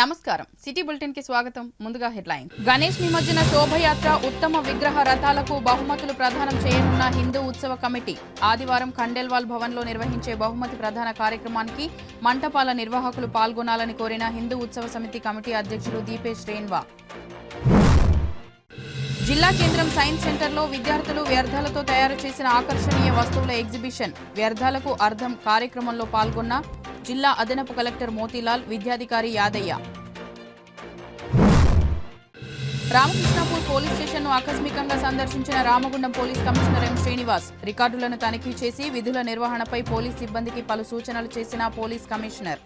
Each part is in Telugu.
నమస్కారం సిటీ బులెటిన్ కి స్వాగతం ముందుగా హెడ్లైన్ గణేష్ నిమజ్జన శోభయాత్ర ఉత్తమ విగ్రహ రథాలకు బహుమతులు ప్రదానం చేయనున్న హిందూ ఉత్సవ కమిటీ ఆదివారం ఖండేల్వాల్ భవన్ లో నిర్వహించే బహుమతి ప్రదాన కార్యక్రమానికి మంటపాల నిర్వాహకులు పాల్గొనాలని కోరిన హిందూ ఉత్సవ సమితి కమిటీ అధ్యక్షులు దీపేష్ రేన్వా జిల్లా కేంద్రం సైన్స్ సెంటర్లో విద్యార్థులు వ్యర్థాలతో తయారు చేసిన ఆకర్షణీయ వస్తువుల ఎగ్జిబిషన్ వ్యర్థాలకు అర్థం కార్యక్రమంలో పాల్గొన్న జిల్లా అదనపు కలెక్టర్ మోతీలాల్ విద్యాధికారి యాదయ్య రామకృష్ణాపూర్ పోలీస్ స్టేషన్ను ఆకస్మికంగా సందర్శించిన Ramagundam police commissioner M Srinivas రికార్డులను తనిఖీ చేసి విధుల నిర్వహణపై పోలీస్ సిబ్బందికి పలు సూచనలు చేసిన పోలీస్ కమిషనర్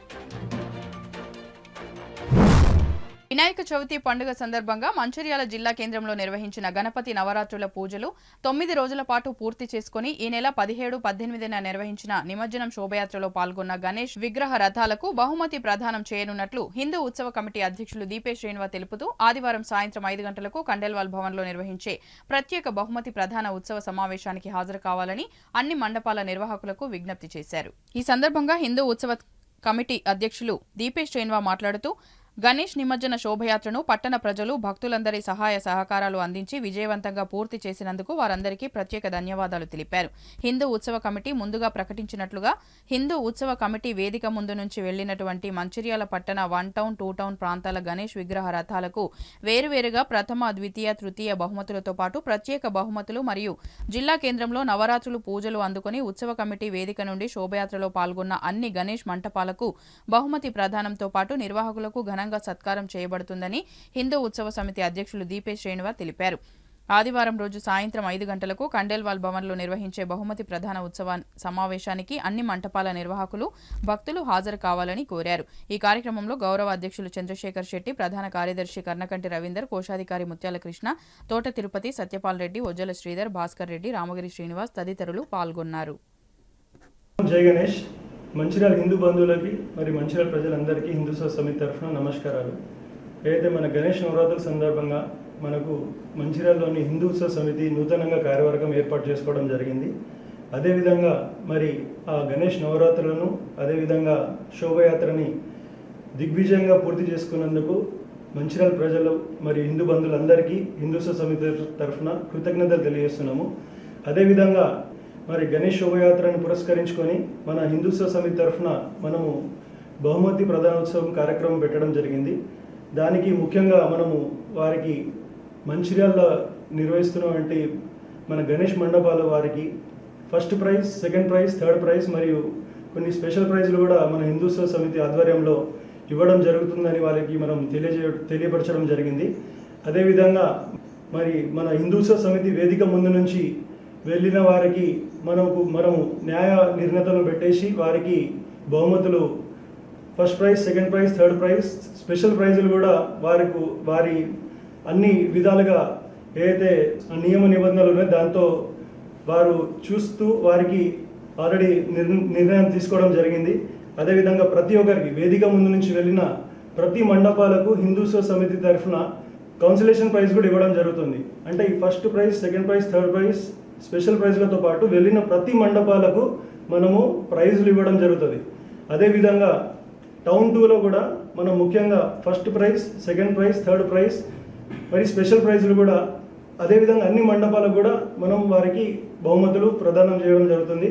వినాయక చవితి పండుగ సందర్భంగా మంచిర్యాల జిల్లా కేంద్రంలో నిర్వహించిన గణపతి నవరాత్రుల పూజలు 9 రోజుల పాటు పూర్తి చేసుకుని ఈ నెల 17, 18న నిర్వహించిన నిమజ్జనం శోభయాత్రలో పాల్గొన్న గణేష్ విగ్రహ రథాలకు బహుమతి ప్రదానం చేయనున్నట్లు హిందూ ఉత్సవ కమిటీ అధ్యక్షులు దీపేష్ రేన్వా తెలుపుతూ ఆదివారం సాయంత్రం 5 గంటలకు ఖండేల్వాల్ భవన్లో నిర్వహించే ప్రత్యేక బహుమతి ప్రధాన ఉత్సవ సమావేశానికి హాజరు కావాలని అన్ని మండపాల నిర్వాహకులకు విజ్ఞప్తి చేశారు. ఈ సందర్భంగా హిందూ ఉత్సవ కమిటీ అధ్యక్షులు దీపేష్ రేన్వా మాట్లాడుతూ గణేష్ నిమజ్జన శోభయాత్రను పట్టణ ప్రజలు భక్తులందరి సహాయ సహకారాలు అందించి విజయవంతంగా పూర్తి చేసినందుకు వారందరికీ ప్రత్యేక ధన్యవాదాలు తెలిపారు. హిందూ ఉత్సవ కమిటీ ముందుగా ప్రకటించినట్లుగా హిందూ ఉత్సవ కమిటీ వేదిక ముందు నుంచి వెళ్లినటువంటి మంచిర్యాల పట్టణ 1 టౌన్ 2 టౌన్ ప్రాంతాల గణేష్ విగ్రహ రథాలకు వేరువేరుగా ప్రథమ, ద్వితీయ, తృతీయ బహుమతులతో పాటు ప్రత్యేక బహుమతులు మరియు జిల్లా కేంద్రంలో నవరాత్రులు పూజలు అందుకుని ఉత్సవ కమిటీ వేదిక నుండి శోభయాత్రలో పాల్గొన్న అన్ని గణేష్ మంటపాలకు బహుమతి ప్రదానంతో పాటు నిర్వాహకులకు ఘనంగా సత్కారం చేయబడుతుందని హిందూ ఉత్సవ సమితి అధ్యక్షులు దీపేష్ రేన్వా తెలిపారు. ఆదివారం రోజు సాయంత్రం 5 గంటలకు ఖండేల్వాల్ భవన్లో నిర్వహించే బహుమతి ప్రధాన ఉత్సవ సమావేశానికి అన్ని మంటపాల నిర్వాహకులు భక్తులు హాజరు కావాలని కోరారు. ఈ కార్యక్రమంలో గౌరవ అధ్యక్షులు చంద్రశేఖర్ శెట్టి, ప్రధాన కార్యదర్శి కర్ణకంటి రవీందర్, కోశాధికారి ముత్యాల కృష్ణ, తోట తిరుపతి, సత్యపాల్ రెడ్డి, ఒజ్జల శ్రీధర్, భాస్కర్ రెడ్డి, రామగిరి శ్రీనివాస్ తదితరులు పాల్గొన్నారు. జై గణేష్. మంచిర్యాల హిందూ బంధువులకి మరి మంచిర్యాల ప్రజలందరికీ హిందూ సమితి తరఫున నమస్కారాలు. అయితే మన గణేష్ నవరాత్రుల సందర్భంగా మనకు మంచిర్యాలలోని హిందూ ఉత్సవ సమితి నూతనంగా కార్యవర్గం ఏర్పాటు చేసుకోవడం జరిగింది. అదేవిధంగా మరి ఆ గణేష్ నవరాత్రులను అదేవిధంగా శోభయాత్రని దిగ్విజయంగా పూర్తి చేసుకున్నందుకు మంచిర్యాల ప్రజలు మరి హిందూ బంధువులందరికీ హిందూ ఉత్సవ సమితి తరఫున కృతజ్ఞతలు తెలియజేస్తున్నాము. అదేవిధంగా మరి గణేష్ శోభయాత్రను పురస్కరించుకొని మన హిందూత్సవ సమితి తరఫున మనము బహుమతి ప్రధానోత్సవం కార్యక్రమం పెట్టడం జరిగింది. దానికి ముఖ్యంగా మనము వారికి మంచిర్యాలలో నిర్వహిస్తున్నటువంటి మన గణేష్ మండపాల వారికి first prize, second prize, third praise మరియు కొన్ని స్పెషల్ ప్రైజ్లు కూడా మన హిందూత్సవ సమితి ఆధ్వర్యంలో ఇవ్వడం జరుగుతుందని వాళ్ళకి మనం తెలియపరచడం జరిగింది. అదేవిధంగా మన హిందూత్సవ సమితి వేదిక ముందు నుంచి వెళ్ళిన వారికి మనము న్యాయ నిర్ణేతలను పెట్టేసి వారికి బహుమతులు first prize, second prize, third prize, special ప్రైజులు కూడా వారి అన్ని విధాలుగా ఏదైతే నియమ నిబంధనలు ఉన్నాయో దాంతో వారు చూస్తూ వారికి ఆల్రెడీ నిర్ణయం తీసుకోవడం జరిగింది. అదేవిధంగా ప్రతి ఒక్కరికి వేదిక ముందు నుంచి వెళ్ళిన ప్రతి మండపాలకు హిందూత్సవ సమితి తరఫున కౌన్సిలేషన్ ప్రైజ్ కూడా ఇవ్వడం జరుగుతుంది. అంటే ఈ first prize, second prize, third prize, special ప్రైజ్లతో పాటు వెళ్ళిన ప్రతి మండపాలకు మనము ప్రైజులు ఇవ్వడం జరుగుతుంది. అదేవిధంగా టౌన్ 2లో కూడా మనం ముఖ్యంగా first prize, second prize, third praise మరి స్పెషల్ ప్రైజులు కూడా అదేవిధంగా అన్ని మండపాలకు కూడా మనం వారికి బహుమతులు ప్రదానం చేయడం జరుగుతుంది.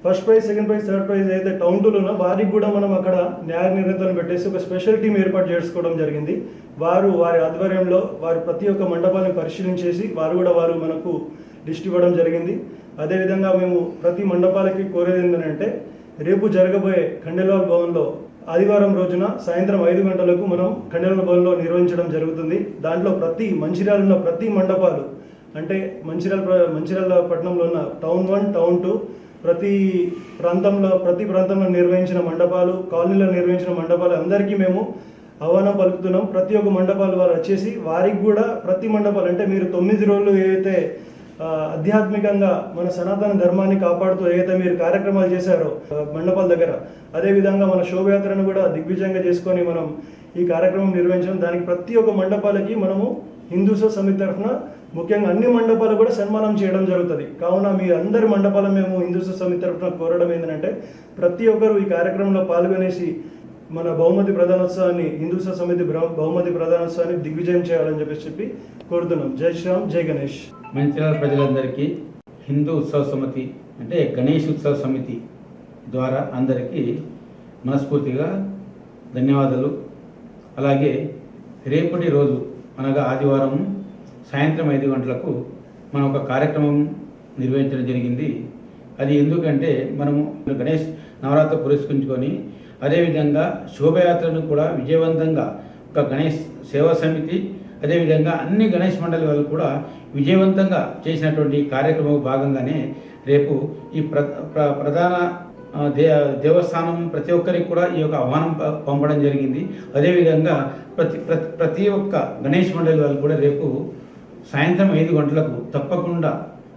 First prize, second prize, third praise అయితే టౌన్ 2లో ఉన్నా వారికి కూడా మనం అక్కడ న్యాయ నిర్ణేతలను పెట్టేసి ఒక స్పెషల్ టీం ఏర్పాటు చేసుకోవడం జరిగింది. వారి ఆధ్వర్యంలో వారి ప్రతి ఒక్క మండపాన్ని పరిశీలించేసి వారు మనకు లిస్ట్ ఇవ్వడం జరిగింది. అదేవిధంగా మేము ప్రతి మండపాలకి కోరేది ఏంటంటే రేపు జరగబోయే ఖండేల్వాల్ భవన్లో ఆదివారం రోజున సాయంత్రం 5 గంటలకు మనం ఖండేల్వాల్ భవన్లో నిర్వహించడం జరుగుతుంది. దాంట్లో మంచిర్యాల ఉన్న ప్రతి మండపాలు అంటే మంచిర్యాల పట్టణంలో ఉన్న టౌన్ 1, టౌన్ 2 ప్రతి ప్రాంతంలో నిర్వహించిన మండపాలు, కాలనీలో నిర్వహించిన మండపాలు అందరికీ మేము ఆహ్వానం పలుకుతున్నాం. ప్రతి ఒక్క మండపాలు వారు వచ్చేసి వారికి కూడా ప్రతి మండపాలు అంటే మీరు 9 రోజులు ఏదైతే ఆధ్యాత్మికంగా మన సనాతన ధర్మాన్ని కాపాడుతూ ఏదైతే మీరు కార్యక్రమాలు చేశారో మండపాల దగ్గర, అదేవిధంగా మన శోభయాత్రను కూడా దిగ్విజయంగా చేసుకొని మనం ఈ కార్యక్రమం నిర్వహించడం. దానికి ప్రతి ఒక్క మండపాలకి మనము హిందూత్సవ సమితి తరఫున ముఖ్యంగా అన్ని మండపాలు కూడా సన్మానం చేయడం జరుగుతుంది. కావున మీ అందరి మండపాలు మేము హిందూత్సవ సమితి తరఫున కోరడం ఏంటంటే ప్రతి ఒక్కరు ఈ కార్యక్రమంలో పాల్గొనేసి మన బహుమతి ప్రధానోత్సవాన్ని హిందూ ఉత్సవ సమితి బహుమతి ప్రధానోత్సవాన్ని దిగ్విజయం చేయాలని చెప్పి కోరుతున్నాం. జై శ్రీరామ్, జై గణేష్. మంచిర్యాల ప్రజలందరికీ హిందూ ఉత్సవ సమితి అంటే గణేష్ ఉత్సవ సమితి ద్వారా అందరికీ మనస్ఫూర్తిగా ధన్యవాదాలు. అలాగే రేపటి రోజు అనగా ఆదివారం సాయంత్రం 5 గంటలకు మనం ఒక కార్యక్రమం నిర్వహించడం జరిగింది. అది ఎందుకంటే మనము గణేష్ నవరాత్రి పురస్కరించుకొని అదేవిధంగా శోభయాత్రను కూడా విజయవంతంగా ఒక గణేష్ సేవా సమితి అదేవిధంగా అన్ని గణేష్ మండలి వాళ్ళు కూడా విజయవంతంగా చేసినటువంటి కార్యక్రమం భాగంగానే రేపు ఈ ప్రధాన దేవస్థానం ప్రతి ఒక్కరికి కూడా ఈ యొక్క ఆహ్వానం పంపడం జరిగింది. అదేవిధంగా ప్రతి ఒక్క గణేష్ మండలి వాళ్ళు కూడా రేపు సాయంత్రం 5 గంటలకు తప్పకుండా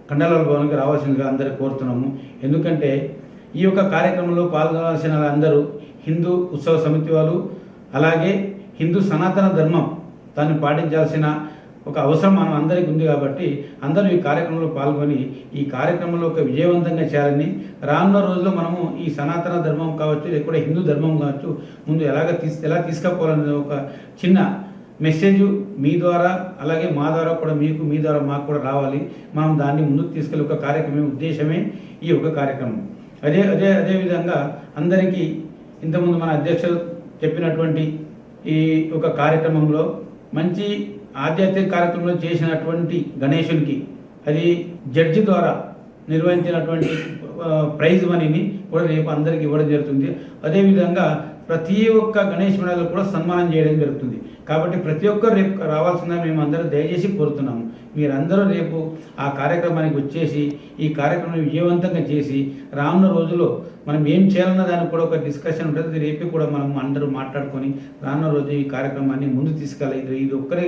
కండలాల భవన్కి రావాల్సిందిగా అందరూ కోరుతున్నాము. ఎందుకంటే ఈ యొక్క కార్యక్రమంలో పాల్గొనాల్సిన అందరూ హిందూ ఉత్సవ సమితి వాళ్ళు, అలాగే హిందూ సనాతన ధర్మం దాన్ని పాటించాల్సిన ఒక అవసరం మనం అందరికీ ఉంది. కాబట్టి అందరూ ఈ కార్యక్రమంలో పాల్గొని ఈ కార్యక్రమంలో ఒక విజయవంతంగా చేయాలని, రానున్న రోజుల్లో మనము ఈ సనాతన ధర్మం కావచ్చు లేకపోతే హిందూ ధర్మం కావచ్చు ముందు ఎలా తీసుకుపోవాలనే ఒక చిన్న మెసేజ్ మీ ద్వారా అలాగే మా ద్వారా కూడా మీ ద్వారా మాకు కూడా రావాలి. మనం దాన్ని ముందుకు తీసుకెళ్ళే ఒక కార్యక్రమం ఉద్దేశమే ఈ ఒక కార్యక్రమం. అదేవిధంగా అందరికీ ఇంతకుముందు మన అధ్యక్షులు చెప్పినటువంటి ఈ ఒక కార్యక్రమంలో మంచి ఆధ్యాత్మిక కార్యక్రమంలో చేసినటువంటి గణేశునికి అది జడ్జి ద్వారా నిర్వహించినటువంటి ప్రైజ్ మనీని కూడా రేపు అందరికీ ఇవ్వడం జరుగుతుంది. అదేవిధంగా ప్రతి ఒక్క గణేష్ మండలికి కూడా సన్మానం చేయడం జరుగుతుంది. కాబట్టి ప్రతి ఒక్కరు రేపు రావాల్సిందని మేము అందరూ దయచేసి కోరుతున్నాము. మీరందరూ రేపు ఆ కార్యక్రమానికి వచ్చేసి ఈ కార్యక్రమాన్ని విజయవంతంగా చేసి రానున్న రోజుల్లో మనం ఏం చేయాలన్న దానికి కూడా ఒక డిస్కషన్ ఉంటుంది. రేపు కూడా మనం అందరూ మాట్లాడుకొని రానున్న రోజు ఈ కార్యక్రమాన్ని ముందు తీసుకెళ్ళాలి. ఇది ఒక్కరే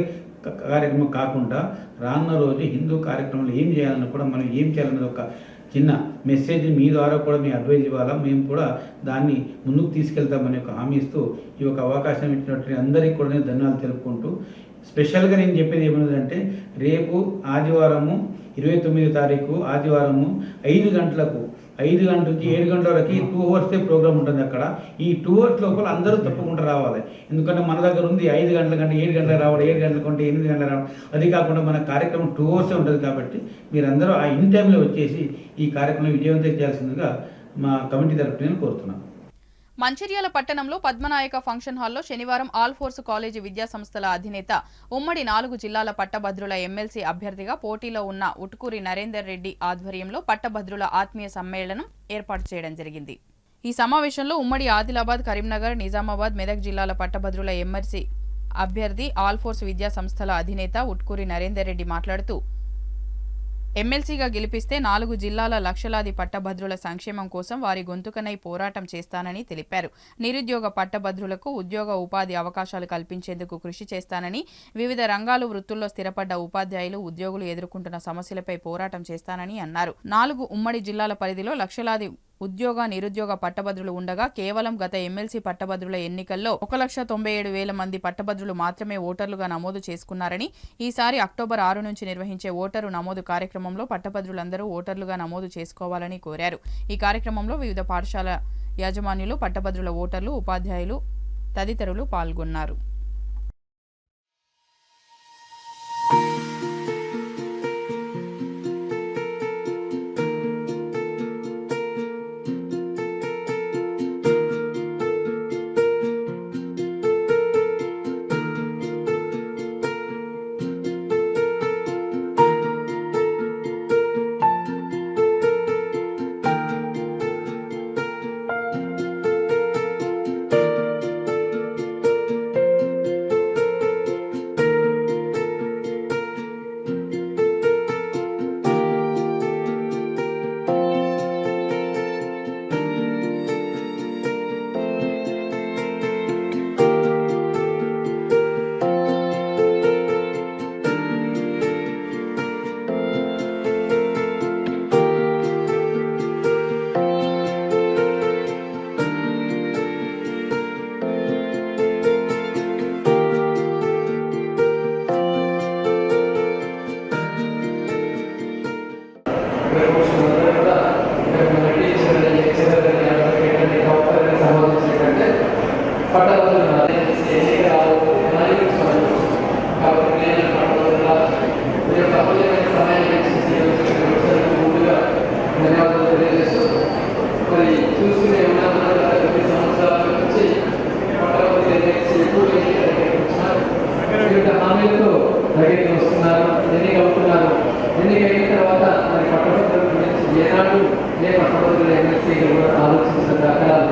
కార్యక్రమం కాకుండా రానున్న రోజు హిందూ కార్యక్రమంలో ఏం చేయాలన్నా కూడా మనం ఏం చేయాలన్నది ఒక చిన్న మెసేజ్ మీ ద్వారా కూడా మీ అడ్వైజ్ ఇవ్వాలా, మేము కూడా దాన్ని ముందుకు తీసుకెళ్తామని ఒక హామీ ఇస్తూ ఈ యొక్క అవకాశం ఇచ్చినటువంటి అందరికీ కూడా నేను ధన్యవాదాలు తెలుపుకుంటూ స్పెషల్గా నేను చెప్పేది ఏమన్నదంటే రేపు ఆదివారము 29వ తారీఖు ఆదివారము 5 గంటలకు 5 గంటల నుంచి 7 గంటల వరకు 2 అవర్స్ ప్రోగ్రామ్ ఉంటుంది. అక్కడ ఈ 2 అవర్స్ లోపల అందరూ తప్పకుండా రావాలి. ఎందుకంటే మన దగ్గర ఉంది 5 గంటల కంటే 7 గంటలకు రావడం, 7 గంటల కంటే 8 గంటలకు రావడం. అది కాకుండా మన కార్యక్రమం 2 అవర్సే ఉంటుంది. కాబట్టి మీరందరూ ఆ ఇన్ టైంలో వచ్చేసి ఈ కార్యక్రమం విజయవంతం చేయాల్సిందిగా మా కమిటీ తరఫున నేను కోరుతున్నాను. మంచిర్యాల పట్టణంలో పద్మనాయక ఫంక్షన్ హాల్లో శనివారం ఆల్ ఫోర్స్ కాలేజీ విద్యా సంస్థల అధినేత ఉమ్మడి 4 జిల్లాల పట్టభద్రుల ఎమ్మెల్సీ అభ్యర్థిగా పోటీలో ఉన్న ఉట్కూరి నరేందర్ రెడ్డి ఆధ్వర్యంలో పట్టభద్రుల ఆత్మీయ సమ్మేళనం ఏర్పాటు చేయడం జరిగింది. ఈ సమావేశంలో ఉమ్మడి ఆదిలాబాద్, కరీంనగర్, నిజామాబాద్, మెదక్ జిల్లాల పట్టభద్రుల ఎమ్మెల్సీ అభ్యర్థి ఆల్ ఫోర్స్ విద్యా సంస్థల అధినేత ఉట్కూరి నరేందర్ రెడ్డి మాట్లాడుతూ ఎమ్మెల్సీగా గెలిపిస్తే 4 జిల్లాల లక్షలాది పట్టభద్రుల సంక్షేమం కోసం వారి గొంతుకనై పోరాటం చేస్తానని తెలిపారు. నిరుద్యోగ పట్టభద్రులకు ఉద్యోగ ఉపాధి అవకాశాలు కల్పించేందుకు కృషి చేస్తానని, వివిధ రంగాలు వృత్తుల్లో స్థిరపడ్డ ఉపాధ్యాయులు, ఉద్యోగులు ఎదుర్కొంటున్న సమస్యలపై పోరాటం చేస్తానని అన్నారు. 4 ఉమ్మడి జిల్లాల పరిధిలో లక్షలాది ఉద్యోగ నిరుద్యోగ పట్టభద్రులు ఉండగా కేవలం గత ఎమ్మెల్సీ పట్టభద్రుల ఎన్నికల్లో 1,97,000 మంది పట్టభద్రులు మాత్రమే ఓటర్లుగా నమోదు చేసుకున్నారని, ఈసారి అక్టోబర్ 6 నుంచి నిర్వహించే ఓటరు నమోదు కార్యక్రమంలో పట్టభద్రులందరూ ఓటర్లుగా నమోదు చేసుకోవాలని కోరారు. ఈ కార్యక్రమంలో వివిధ పాఠశాల యాజమాన్యులు, పట్టభద్రుల ఓటర్లు, ఉపాధ్యాయులు తదితరులు పాల్గొన్నారు.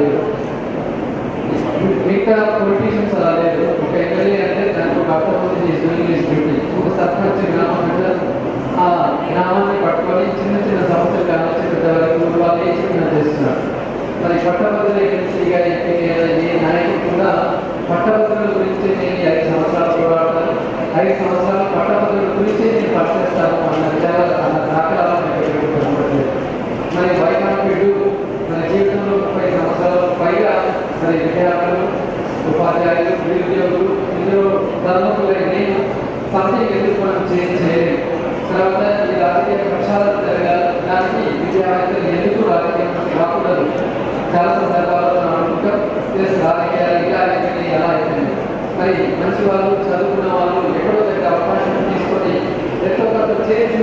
లేదు. మిగతా పొలిటీషియన్స్ అలా లేదు. ఒక ఎమ్మెల్యే అంటే దానికి ఒక అర్థం డ్యూటీ. ఒక సర్పంచ్ గ్రామం అంటే ఆ గ్రామాన్ని పట్టుకొని చిన్న చిన్న సమస్యలు కావచ్చు పెద్దవాళ్ళు వాళ్ళు ఏ చిన్న చేస్తున్నారు. మరి పట్టభద్రుల ఏజెన్సీగా ఏ నాయకుడు కూడా పట్టభద్రుల గురించి నేను 5 సంవత్సరాలు పోరాడతాను, 5 సంవత్సరాలు పట్టభద్రుల గురించి నేను పనిచేస్తాను అన్న విచారాలు అన్న దాఖలాలను పెట్టుకుంటున్నాను. మరి వైకాంపీడు మన జీవితంలో 30 సంవత్సరాలకు పైగా మరి విద్యార్థులు, ఉపాధ్యాయులు, నిరుద్యోగులు, ఇందులో ధర్మకులై నేను సంథింగ్ ఎందుకు మనం చేయలేము. తర్వాత ఈ రాజకీయ ప్రక్షాళన జరగాలి, దానికి విద్యావేత్తలు ఎందుకు రాజకీయం రాకూడదు. చాలా సందర్భాల్లో మనం అనుకుంటాం రాజకీయాలు ఇలా అయిపోయింది ఎలా అయిపోయింది. మరి మంచి వాళ్ళు చదువుకున్న వాళ్ళు ఎక్కడో దగ్గర అవకాశం తీసుకొని ఎంతో కొంత చేసి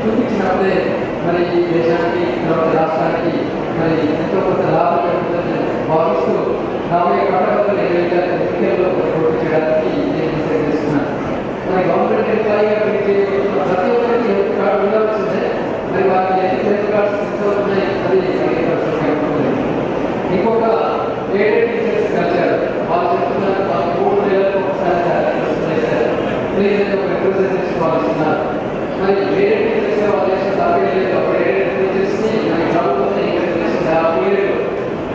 చూపించినప్పుడే మరి ఈ దేశానికి రాష్ట్రానికి మరి ఎంతో కొంత లాభం జరుగుతుందని భావిస్తూ రాబోయే పట్టభద్రులు ఎన్నికల్లో పోటీ చేయడానికి నేను ప్రయత్నిస్తున్నాను. మరి గవర్నమెంట్ ఎంప్లాయీగా ప్రతి ఒక్కరికి హెల్త్ కార్డు ఉండాల్సిందే. మరి వారికి హెల్త్ కార్డ్స్ ఉన్నాయి, అది ఇంకొక ఎయిడెడ్ టీచర్స్ కలిసారు. వాళ్ళు చెప్తున్నారు వాళ్ళు 3 నెలలకు ఒకసారి రిప్రజెంటేషన్ వాళ్ళు ఇస్తున్నారు. మరి ఎయిడెడ్ టీచర్స్ వాళ్ళు చేసిన తప్పే లేదు. అప్పుడు ఎయిడెడ్ టీచర్స్ని మనకి ప్రభుత్వం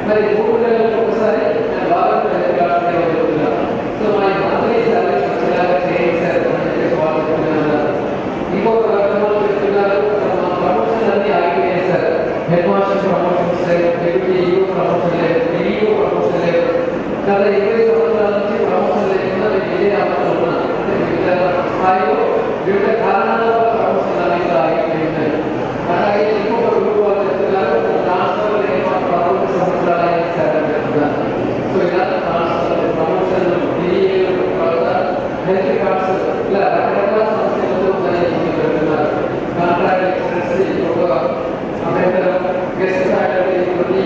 మరి 3 నెలలకు ఒకసారి బాగా హెల్త్ కార్డ్స్ చెప్తున్నారు. సో మన మంత్లీ సర్వీస్ వచ్చేలాగా చేయించారు అని చెప్పేసి వాళ్ళు చెప్తున్నారు. ఇంకొక రకంలో చెప్తున్నారు ప్రమోషన్ అన్ని ఆగిపోయేశారు. హెడ్ మాస్టర్ ప్రమోషన్స్ లేదు, డెప్యూటీ ఈఓ ప్రమోషన్ లేదు, ఈఓ ప్రమోషన్ లేదు. గత 20 సంవత్సరాల నుంచి ప్రమోషన్ లేకుండా మేము ఇదే అమలు ఉన్నాం. అంటే వివిధ స్థాయిలో వివిధ కారణాల వల్ల ప్రమోషన్ అనేది ఆగిపోయింది. అలాగే ఇంకొక గ్రూప్ వాళ్ళు చెప్తున్నారు ట్రాన్స్ఫర్ లేని 12 సంవత్సరాలు అయినా సరే చెప్తున్నారు. సో ఇలా ట్రాన్స్ఫర్, ప్రమోషన్, డిఏలు, తర్వాత హెల్త్ కార్డ్స్ ఇలా రకరకాల సమస్యలతో పెడుతున్నారు. కాంట్రాక్ట్ ఎక్స్ప్రెస్ ఒక అభ్యంతరం, గెస్ట్ ఫ్యాకల్టీ కొన్ని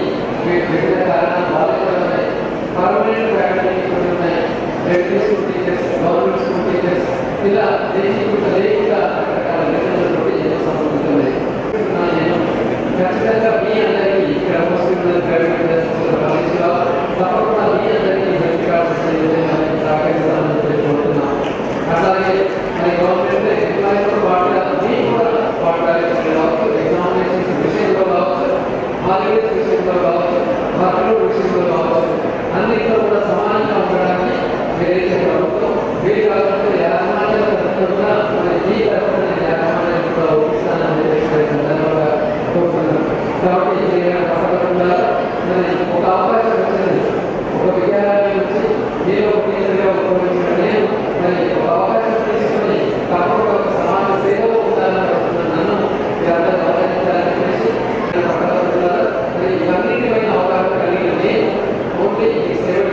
వివిధ కారణాలు బాధ్యతలున్నాయి. పర్మనెంట్ ఫ్యాకల్టీ కొన్ని ఉన్నాయి. Deputy school teachers, government school teachers ఇలా దేశీకృత లేకుండా రకరకాల నిబంధనలతో ఎన్నో సమస్యలు ఉన్నాయి. నేను ఖచ్చితంగా మీ అందరికీ ఇక్కడ ముస్లింలు కాలేజీలో తప్పకుండా మీ అందరికీ హెల్త్ కార్డ్స్ సహకరిస్తానని కోరుతున్నాను. అలాగే మరి గవర్నమెంట్ ఎంప్లాయీస్తో పాటుగా మీకు కూడా కావచ్చు, ఎగ్జామినేషన్స్ విషయంలో కావచ్చు, హాలిడేస్ విషయంలో కావచ్చు, వర్క్లో విషయంలో కావచ్చు, అన్నింటిలో కూడా సమానంగా ఉండడానికి ఏదైతే ప్రభుత్వం వీలు కాకుండా యాజమాన్యాల తరఫున మరి ఈ తరఫున యాజమాన్యాన్ని కూడా ఒప్పిస్తానని చెప్పేసి సందర్భంగా కోరుతున్నాను. కాబట్టి ఏదైనా పట్టకుండా మరి ఒక అవకాశం వచ్చింది. ఒక విద్యాలయం నుంచి నేను ఒక టీచర్గా ఉపయోగించిన నేను మరి ఒక అవకాశం తీసుకుని తప్పకుండా ఒక సమాజ సేవలో ఉండాలని నన్ను అందరూ ఆలోచించాలని చెప్పేసి పట్టకుండా మరి ఇవన్నిటిపైన అవగాహన కలిగిన నేను ఓన్లీ ఈ సేవ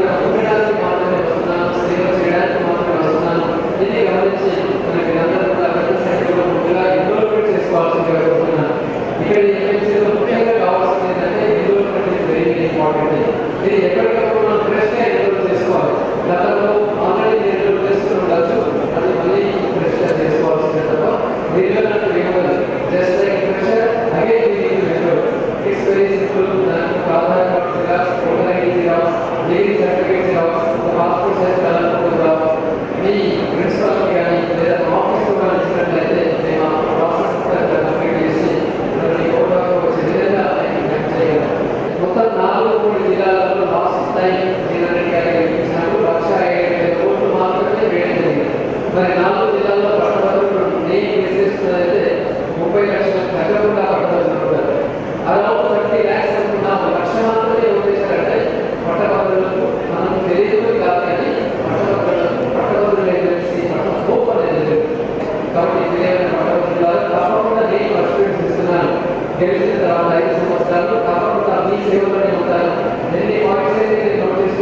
ఉండడానికి మాత్రమే వస్తున్నాను, సేవ చేయడానికి మాత్రమే వస్తున్నాను. దీన్ని గమనించి మనకి అందరూ కూడా పెద్ద సంఖ్యలో ముందుగా ఇన్వాల్వ్మెంట్ చేసుకోవాల్సిందిగా కోరుతున్నాను. ఇక్కడ ఏజెన్సీలో ముఖ్యంగా కావాల్సింది ఏంటంటే ఇన్వాల్వ్మెంట్ ఇస్ వెరీ ఇంపార్టెంట్. ఇది ఎక్కడికప్పుడు మనం ఫ్రెష్గా ఇన్వాల్వ్ చేసుకోవాలి. గతంలో ఆల్రెడీ నేను ఇన్వాల్వ్ చేస్తూ ఉండొచ్చు, అది మళ్ళీ ఫ్రెష్గా చేసుకోవాల్సిందే తప్ప రిజల్ట్ ఇవ్వాలి. Just like fresher again it's very simple. దానికి ఆధార్ కార్డ్స్ కావచ్చు, ఓటర్ ఐడి కావచ్చు, డిగ్రీ సర్టిఫికేట్స్ కావచ్చు, పాస్పోర్ట్ సైజ్ కలర్ కావచ్చు. మీ ప్రిన్సిపల్ కానీ లేదా ఆఫీస్లో కానీ ఇచ్చినట్లయితే మేము ఆ ప్రాసెస్ కంప్లీట్ చేసి ఫోటోకి వచ్చే విధంగా చేయగలం. మొత్తం 4 జిల్లాలలో లాస్ట్ టైం జీవనరెడ్డి గారు గెలిపించినప్పుడు 1,50,000 కోట్లు మాత్రమే వేయడం జరిగింది. మరి 4 జిల్లాల్లో పట్టభద్రులు నేను నిర్దేశిస్తున్నదైతే 30 లక్షలకు తగ్గకుండా పట్టభద్రులు ఉంటారు. అరౌండ్ 30 lakhs అనుకున్న 1 లక్ష మాత్రమే చేశారంటే పట్టభద్రులకు మనం తెలియదు కాదు, కానీ పట్టభద్రులు ఏజెన్సీ పట్ల హోప్ అనేది లేదు. కాబట్టి తెలియని పట్టభద్రులు తప్పకుండా నేను అష్యూరెన్స్ ఇస్తున్నాను. గెలిచిన తర్వాత 5 సంవత్సరాలు తప్పకుండా మీ సేవలోనే ఉంటాను. ఎన్ని పాయింట్స్ అయితే నేను నోటీస్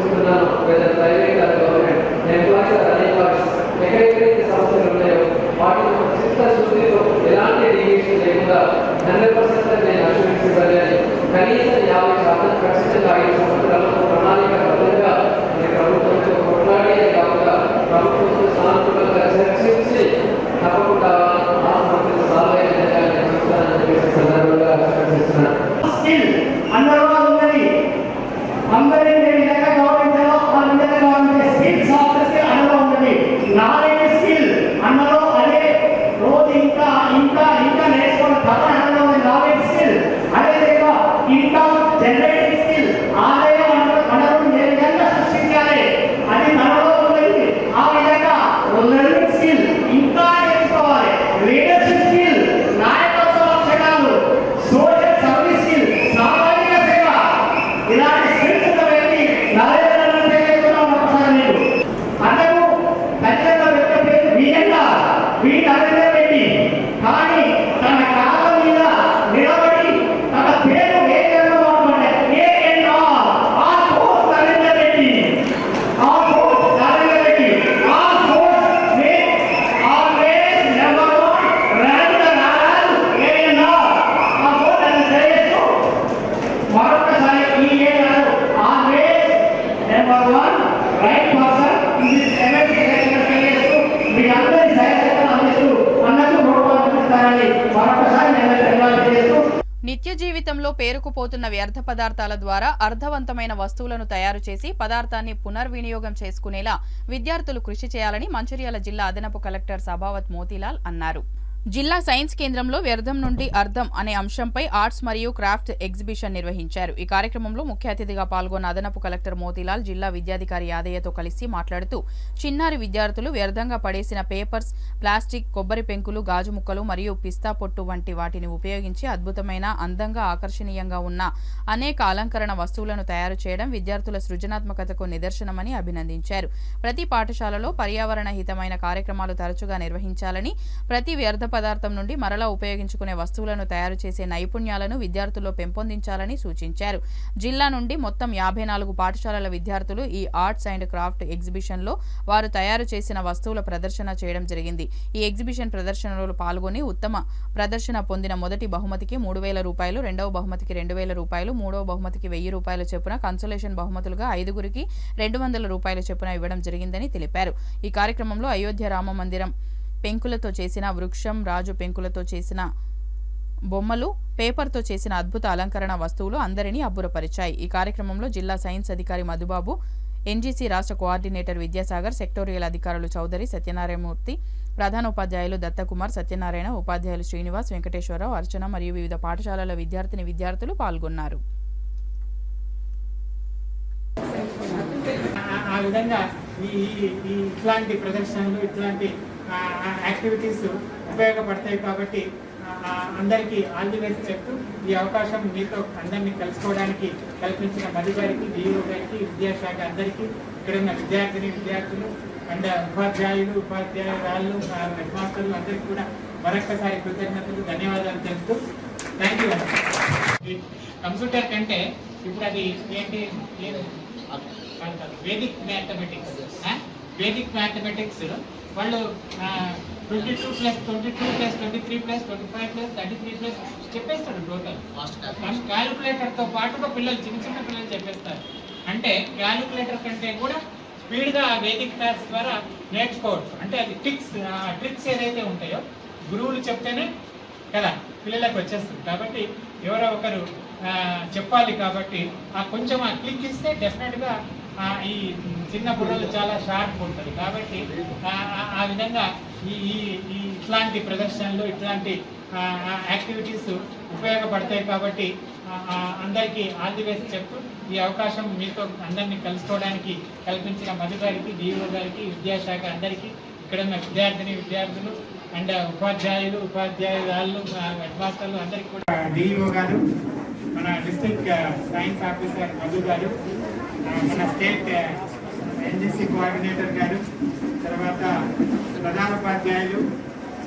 ఆదాయ వనరులు ఏ విధంగా సృష్టించాలి అది మనలో ఉన్నది. ఆ విధంగా లెర్నింగ్ స్కిల్ ఇంకా నేర్చుకోవాలి, లీడర్షిప్ స్కిల్, నాయకత్వ లక్షణాలు, సోషల్ సర్వీస్ స్కిల్, సామాజిక సేవ, ఇలాంటి స్కిల్స్ వ్యక్తి నరేంద్ర పేరుకున్నాం ఒకసారి నేను అతను ఖచ్చితంగా వ్యక్తి పేరు వి నరేంద్ర రెడ్డి. కానీ తన కాలం మీద నిలబడి తన పేరు వేగంగా మాట్లాడే ఆ ఫోర్స్ నరేంద్ర రెడ్డి, ఆ ఫోర్స్ నరేంద్ర రెడ్డి, ఆ force always number 1 rank the royal ANR. ఆ ఫోర్స్ అని తెలియదు. మరొకసారి ఈ ANR always number 1 right person in this emergency తెలియదు. మీ అందరి సహాయకం అందిస్తూ అన్నట్టు ప్రోత్సహిస్తారని మరొకసారి నేను తెలియజేస్తూ నిత్య జీవితంలో పేరుకుపోతున్న వ్యర్థ పదార్థాల ద్వారా అర్థవంతమైన వస్తువులను తయారు చేసి పదార్థాన్ని పునర్వినియోగం చేసుకునేలా విద్యార్థులు కృషి చేయాలని మంచిర్యాల జిల్లా అదనపు కలెక్టర్ సభావత్ మోతీలాల్ అన్నారు. జిల్లా సైన్స్ కేంద్రంలో వ్యర్థం నుండి అర్థం అనే అంశంపై ఆర్ట్స్ మరియు క్రాఫ్ట్ ఎగ్జిబిషన్ నిర్వహించారు. ఈ కార్యక్రమంలో ముఖ్య అతిథిగా పాల్గొన్న అదనపు కలెక్టర్ మోతీలాల్ జిల్లా విద్యాధికారి యాదయ్యతో కలిసి మాట్లాడుతూ చిన్నారి విద్యార్థులు వ్యర్థంగా పడేసిన పేపర్స్, ప్లాస్టిక్, కొబ్బరి పెంకులు, గాజు ముక్కలు మరియు పిస్తా పొట్టు వంటి వాటిని ఉపయోగించి అద్భుతమైన, అందంగా, ఆకర్షణీయంగా ఉన్న అనేక అలంకరణ వస్తువులను తయారు చేయడం విద్యార్థుల సృజనాత్మకతకు నిదర్శనమని అభినందించారు. ప్రతి పాఠశాలలో పర్యావరణ హితమైన కార్యక్రమాలు తరచుగా నిర్వహించాలని, ప్రతి వ్యర్థ పదార్థం నుండి మరలా ఉపయోగించుకునే వస్తువులను తయారు చేసే నైపుణ్యాలను విద్యార్థుల్లో పెంపొందించాలని సూచించారు. జిల్లా నుండి మొత్తం 54 పాఠశాలల విద్యార్థులు ఈ ఆర్ట్స్ అండ్ క్రాఫ్ట్ ఎగ్జిబిషన్లో వారు తయారు చేసిన వస్తువుల ప్రదర్శన చేయడం జరిగింది. ఈ ఎగ్జిబిషన్ ప్రదర్శనలో పాల్గొని ఉత్తమ ప్రదర్శన పొందిన మొదటి బహుమతికి 3,000 రూపాయలు, రెండవ బహుమతికి 2,000 రూపాయలు, మూడవ బహుమతికి 1,000 రూపాయల చొప్పున కన్సోలేషన్ బహుమతులుగా 5గురికి 200 రూపాయల చొప్పున ఇవ్వడం జరిగిందని తెలిపారు. ఈ కార్యక్రమంలో అయోధ్య రామ మందిరం పెంకులతో చేసిన వృక్షం, రాజు పెంకులతో చేసిన బొమ్మలు, పేపర్తో చేసిన అద్భుత అలంకరణ వస్తువులు అందరినీ అబ్బురపరిచాయి. ఈ కార్యక్రమంలో జిల్లా సైన్స్ అధికారి మధుబాబు, ఎన్జీసీ రాష్ట్ర కోఆర్డినేటర్ విద్యాసాగర్, సెక్టోరియల్ అధికారులు చౌదరి, సత్యనారాయణమూర్తి, ప్రధానోపాధ్యాయులు దత్తకుమార్, సత్యనారాయణ, ఉపాధ్యాయులు శ్రీనివాస్, వెంకటేశ్వరరావు, అర్చన మరియు వివిధ పాఠశాలల విద్యార్థులు పాల్గొన్నారు. ఆ విధంగా ఇట్లాంటి ప్రదర్శనలు, ఇట్లాంటి యాక్టివిటీస్ ఉపయోగపడతాయి. కాబట్టి అందరికీ ఆల్ ది బెస్ట్ చెప్తూ ఈ అవకాశం మీతో అందరినీ కలుసుకోవడానికి కల్పించిన మధు గారికి, డిఓ గారికి, విద్యాశాఖ అందరికీ, ఇక్కడ ఉన్న విద్యార్థులు అండ్ ఉపాధ్యాయురాళ్ళు, హెడ్ మాస్టర్లు అందరికీ కూడా మరొక్కసారి కృతజ్ఞతలు, ధన్యవాదాలు తెలుపుతూ థ్యాంక్ యూ. కంప్యూటర్ కంటే ఇప్పుడు అది ఏంటి, వేదిక్ మ్యాథమెటిక్స్ వాళ్ళు 22+22+23+25+33+ చెప్పేస్తాడు టోటల్. క్యాలిక్యులేటర్తో పాటుగా చిన్న పిల్లలు చెప్పేస్తారు. అంటే క్యాలిక్యులేటర్ కంటే కూడా స్పీడ్గా వేదిక్ మ్యాథ్స్ ద్వారా నేర్చుకోవచ్చు. అంటే అది ట్రిక్స్ ఏదైతే ఉంటాయో గురువులు చెప్తేనే కదా పిల్లలకు వచ్చేస్తుంది. కాబట్టి ఎవరో ఒకరు చెప్పాలి. కాబట్టి కొంచెం క్లిక్ ఇస్తే డెఫినెట్గా ఈ చిన్న బుర్రలు చాలా షార్ప్ ఉంటుంది. కాబట్టి ఆ విధంగా ఇట్లాంటి ప్రదర్శనలు, ఇట్లాంటి యాక్టివిటీస్ ఉపయోగపడతాయి. కాబట్టి అందరికీ ఆల్ ది బెస్ట్ చెప్తూ ఈ అవకాశం మీతో అందరినీ కలుసుకోవడానికి కల్పించిన మధు గారికి, డిఓ గారికి, విద్యాశాఖ అందరికీ, ఇక్కడ ఉన్న విద్యార్థులు అండ్ ఉపాధ్యాయురాళ్ళు, హెడ్ మాస్టర్లు అందరికీ కూడా, డిఓ గారు, మన డిస్ట్రిక్ట్ సైన్స్ ఆఫీసర్ మధు గారు, మన స్టేట్ ఎన్జీసీ కోఆర్డినేటర్ గారు, తర్వాత ప్రధానోపాధ్యాయులు,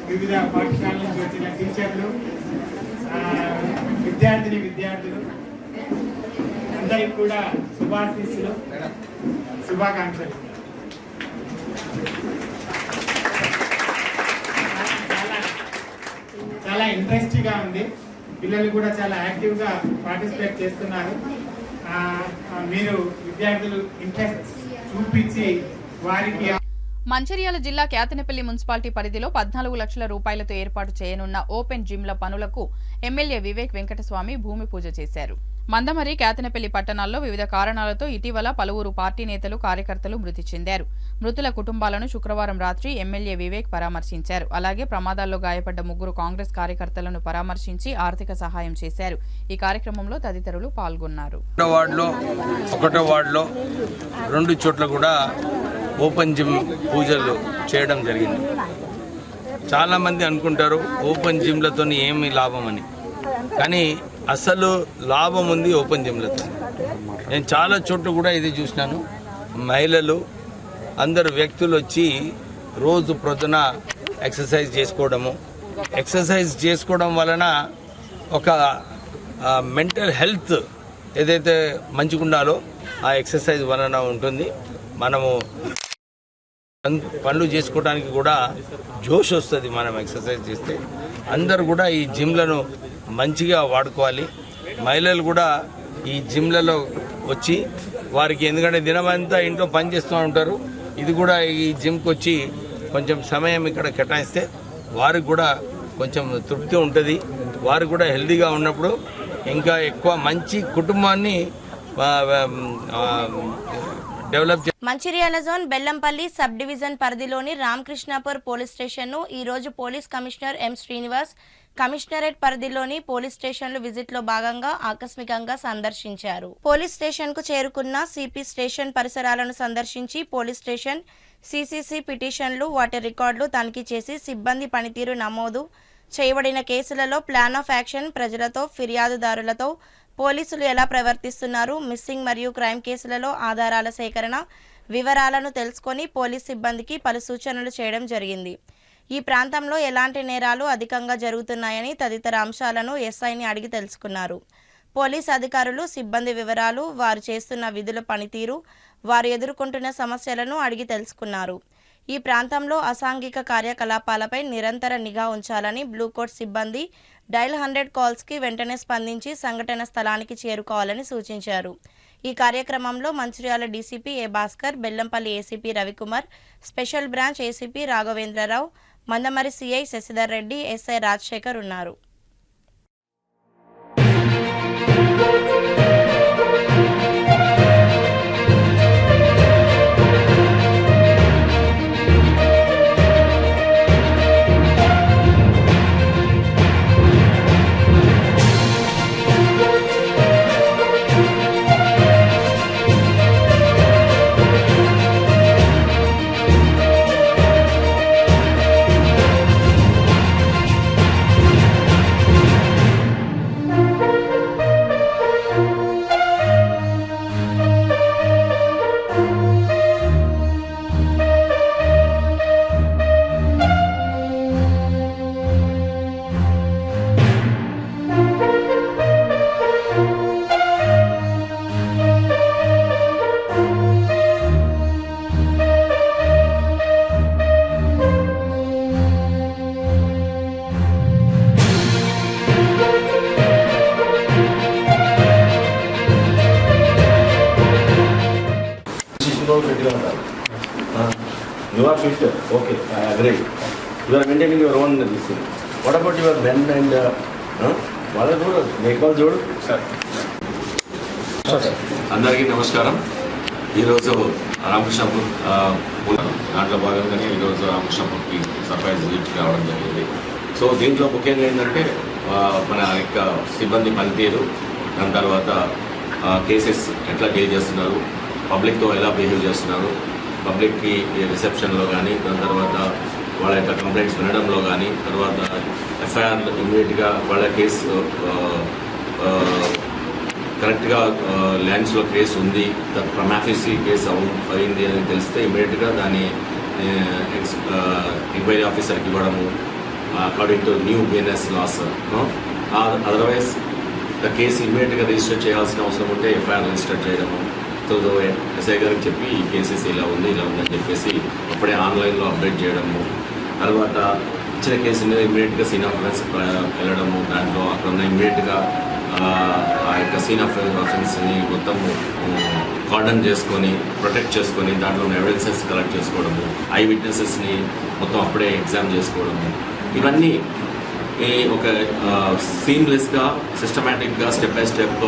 వివిధ పాఠశాలల నుంచి వచ్చిన టీచర్లు, విద్యార్థులు అందరికీ కూడా శుభాకాంక్షలు. చాలా ఇంట్రెస్టింగ్గా ఉంది. పిల్లలు కూడా చాలా యాక్టివ్గా పార్టిసిపేట్ చేస్తున్నారు. మీరు విద్యార్థులు ఇంట్రెస్ట్ చూపించి వారికి. మంచిర్యాల జిల్లా కేతనపల్లి మున్సిపాలిటీ పరిధిలో 14 లక్షల రూపాయలతో ఏర్పాటు చేయనున్న ఓపెన్ జిమ్ల పనులకు ఎమ్మెల్యే వివేక్ వెంకటస్వామి భూమి పూజ చేశారు. మందమరి, కేతనపల్లి పట్టణాల్లో వివిధ కారణాలతో ఇటీవల పలువురు పార్టీ నేతలు, కార్యకర్తలు మృతి చెందారు. మృతుల కుటుంబాలను శుక్రవారం రాత్రి ఎమ్మెల్యే వివేక్ పరామర్శించారు. అలాగే ప్రమాదాల్లో గాయపడ్డ 3 కాంగ్రెస్ కార్యకర్తలను పరామర్శించి ఆర్థిక సహాయం చేశారు. ఈ కార్యక్రమంలో తదితరులు పాల్గొన్నారు. ఒకటో వార్డులో 2 చోట్ల కూడా ఓపెన్ జిమ్ పూజలు చేయడం జరిగింది. చాలామంది అనుకుంటారు ఓపెన్ జిమ్లతో ఏమి లాభం అని, కానీ అసలు లాభం ఉంది ఓపెన్ జిమ్లతో. నేను చాలా చోట్ల కూడా ఇది చూసినాను. మహిళలు అందరు వ్యక్తులు వచ్చి రోజు ప్రొద్దున ఎక్సర్సైజ్ చేసుకోవడం వలన ఒక మెంటల్ హెల్త్ ఏదైతే మంచిగా ఉండాలో ఆ ఎక్సర్సైజ్ వలన ఉంటుంది. మనము పనులు చేసుకోవడానికి కూడా జోష్ వస్తుంది మనం ఎక్సర్సైజ్ చేస్తే. అందరు కూడా ఈ జిమ్లను మంచిగా వాడుకోవాలి. మహిళలు కూడా ఈ జిమ్లలో వచ్చి వారికి, ఎందుకంటే దినమంతా ఇంట్లో పని చేస్తూ ఉంటారు, ఇది కూడా ఈ జిమ్కి వచ్చి కొంచెం సమయం ఇక్కడ కేటాయిస్తే వారికి కూడా కొంచెం తృప్తి ఉంటుంది. వారు కూడా హెల్తీగా ఉన్నప్పుడు ఇంకా ఎక్కువ మంచి కుటుంబాన్ని develop. Mancherial zone Bellampalli sub division పరిధిలోని రామకృష్ణాపూర్ పోలీస్ స్టేషన్ను ఈ రోజు police commissioner M Srinivas commissionerate పరిధిలోని పోలీస్ స్టేషన్లు విజిట్ లో భాగంగా ఆకస్మికంగా సందర్శించారు. పోలీస్ స్టేషన్ కు చేరుకున్న సిపి స్టేషన్ పరిసరాలను సందర్శించి పోలీస్ స్టేషన్ సిసిసి పిటిషన్లు, వాటి రికార్డులు తనిఖీ చేసి సిబ్బంది పనితీరు, నమోదు చేయబడిన కేసులలో ప్లాన్ ఆఫ్ యాక్షన్, ప్రజలతో, ఫిర్యాదుదారులతో పోలీసులు ఎలా ప్రవర్తిస్తున్నారు, మిస్సింగ్ మరియు క్రైమ్ కేసులలో ఆధారాల సేకరణ వివరాలను తెలుసుకొని పోలీస్ సిబ్బందికి పలు సూచనలు చేయడం జరిగింది. ఈ ప్రాంతంలో ఎలాంటి నేరాలు అధికంగా జరుగుతున్నాయని తదితర అంశాలను ఎస్ఐని అడిగి తెలుసుకున్నారు. పోలీస్ అధికారులు సిబ్బంది వివరాలు, వారు చేస్తున్న విధుల పనితీరు, వారు ఎదుర్కొంటున్న సమస్యలను అడిగి తెలుసుకున్నారు. ఈ ప్రాంతంలో అసాంఘిక కార్యకలాపాలపై నిరంతర నిఘా ఉంచాలని, బ్లూ కోట్ సిబ్బంది డైల్ 100 కాల్స్కి వెంటనే స్పందించి సంఘటన స్థలానికి చేరుకోవాలని సూచించారు. ఈ కార్యక్రమంలో Mancherial DCP A Bhaskar, Bellampalli ACP Ravikumar, special branch ACP Raghavendrarao, Mandamarri CI Sasidhar Reddy, SI Rajasekhar ఉన్నారు. You are future. Okay, I agree. You are maintaining your own this thing. What about your men and వాళ్ళ చూడు మేకల్ చూడు సార్. అందరికీ నమస్కారం. ఈరోజు రామకృష్ణాపూర్ దాంట్లో భాగంగానే ఈరోజు రామకృష్ణాపూర్కి సర్ప్రైజ్ విజిట్ రావడం జరిగింది. సో దీంట్లో ముఖ్యంగా ఏంటంటే మన యొక్క సిబ్బంది పనితీరు, దాని తర్వాత కేసెస్ ఎట్లా డీల్ చేస్తున్నారు, పబ్లిక్తో ఎలా బిహేవ్ చేస్తున్నారు, పబ్లిక్కి రిసెప్షన్లో కానీ, దాని తర్వాత వాళ్ళ యొక్క కంప్లైంట్స్ వినడంలో కానీ, తర్వాత ఎఫ్ఐఆర్ ఇమ్మీడియట్గా వాళ్ళ కేసు కరెక్ట్గా ల్యాండ్స్లో కేసు ఉంది, ప్రమాఫీసీ కేసు అయింది అని తెలిస్తే ఇమ్మీడియట్గా దాన్ని ఎంక్వైరీ ఆఫీసర్కి ఇవ్వడము according to new BNS laws. Otherwise the case ఇమ్మీడియట్గా రిజిస్టర్ చేయాల్సిన అవసరం ఉంటే ఎఫ్ఐఆర్ రిజిస్టర్ చేయడము. సో ఎస్ఐ గారికి చెప్పి ఈ కేసెస్ ఇలా ఉందని చెప్పేసి అప్పుడే ఆన్లైన్లో అప్డేట్ చేయడము. తర్వాత ఇచ్చిన కేసు మీద ఇమ్మీడియట్గా సీన్ ఆఫ్ అఫెన్స్ వెళ్ళడము, దాంట్లో అక్కడ ఉన్న ఇమ్మీడియట్గా ఆ యొక్క సీన్ ఆఫ్ అఫెన్స్ని మొత్తం కార్డన్ చేసుకొని, ప్రొటెక్ట్ చేసుకొని, దాంట్లో ఉన్న ఎవిడెన్సెస్ కలెక్ట్ చేసుకోవడము, ఐ విట్నెసెస్ని మొత్తం అప్పుడే ఎగ్జామ్ చేసుకోవడము, ఇవన్నీ ఒక సీమ్లెస్గా, సిస్టమేటిక్గా, స్టెప్ బై స్టెప్